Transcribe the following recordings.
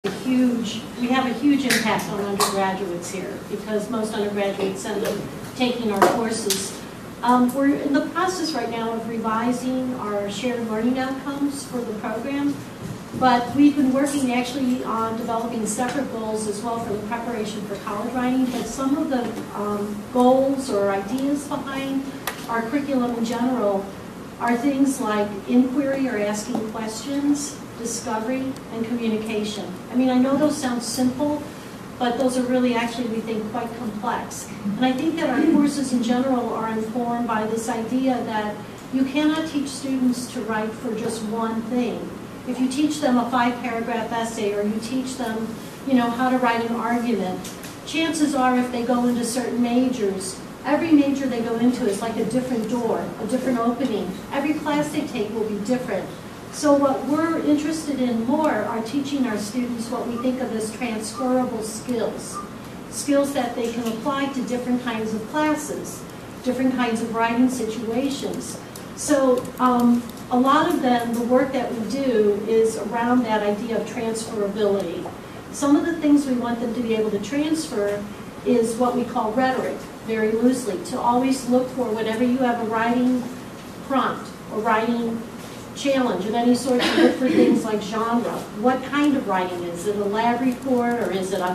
We have a huge impact on undergraduates here because most undergraduates end up taking our courses. We're in the process right now of revising our shared learning outcomes for the program, but we've been working actually on developing separate goals as well for the preparation for college writing, but some of the goals or ideas behind our curriculum in general are things like inquiry or asking questions, discovery, and communication. I mean, I know those sound simple, but those are really actually, we think, quite complex. And I think that our courses in general are informed by this idea that you cannot teach students to write for just one thing. If you teach them a 5-paragraph essay or you teach them, how to write an argument, chances are if they go into certain majors, every major they go into is like a different door, a different opening. Every class they take will be different. So what we're interested in more are teaching our students what we think of as transferable skills. Skills that they can apply to different kinds of classes, different kinds of writing situations. So a lot of them, the work that we do is around that idea of transferability. Some of the things we want them to be able to transfer is what we call rhetoric, very loosely, to always look for whenever you have a writing prompt or writing challenge of any sort, to look for things like genre. What kind of writing? Is it a lab report, or is it a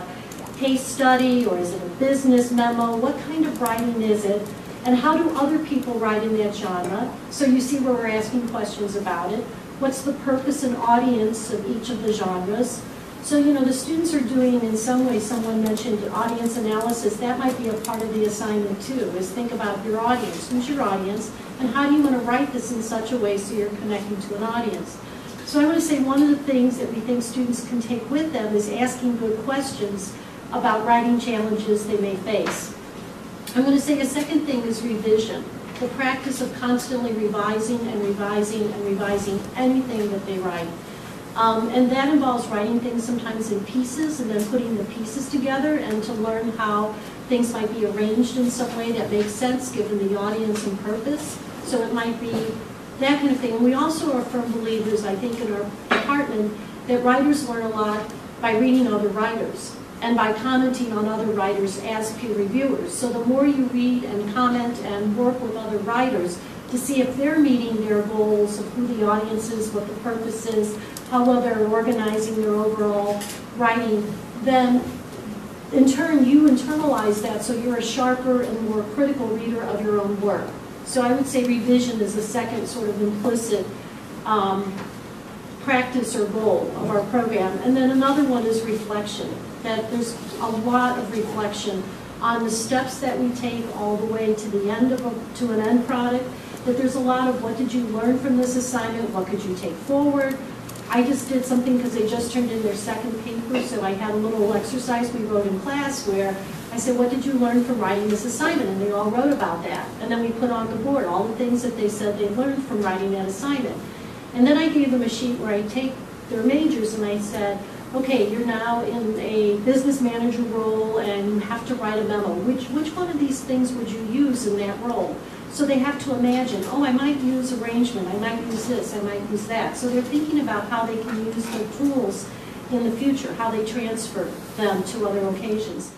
case study, or is it a business memo? What kind of writing is it? And how do other people write in that genre? So you see where we're asking questions about it. What's the purpose and audience of each of the genres? So, the students are doing, in some way, someone mentioned audience analysis. That might be a part of the assignment too, is think about your audience. Who's your audience? And how do you want to write this in such a way so you're connecting to an audience? So I want to say one of the things that we think students can take with them is asking good questions about writing challenges they may face. I'm going to say a second thing is revision. The practice of constantly revising and revising and revising anything that they write. And that involves writing things sometimes in pieces and then putting the pieces together and to learn how things might be arranged in some way that makes sense given the audience and purpose. So it might be that kind of thing. And we also are firm believers, I think, in our department that writers learn a lot by reading other writers and by commenting on other writers as peer reviewers. So the more you read and comment and work with other writers to see if they're meeting their goals of who the audience is, what the purpose is, how well they're organizing their overall writing, then in turn you internalize that so you're a sharper and more critical reader of your own work. So I would say revision is the second sort of implicit practice or goal of our program. And then another one is reflection, that there's a lot of reflection on the steps that we take all the way to the end to an end product, that there's a lot of what did you learn from this assignment, what could you take forward. I just did something because they just turned in their second paper, so I had a little exercise we wrote in class where I said, what did you learn from writing this assignment? And they all wrote about that. And then we put on the board all the things that they said they learned from writing that assignment. And then I gave them a sheet where I take their majors and I said, okay, you're now in a business manager role and you have to write a memo. Which one of these things would you use in that role? So they have to imagine, oh, I might use arrangement, I might use this, I might use that. So they're thinking about how they can use the tools in the future, how they transfer them to other occasions.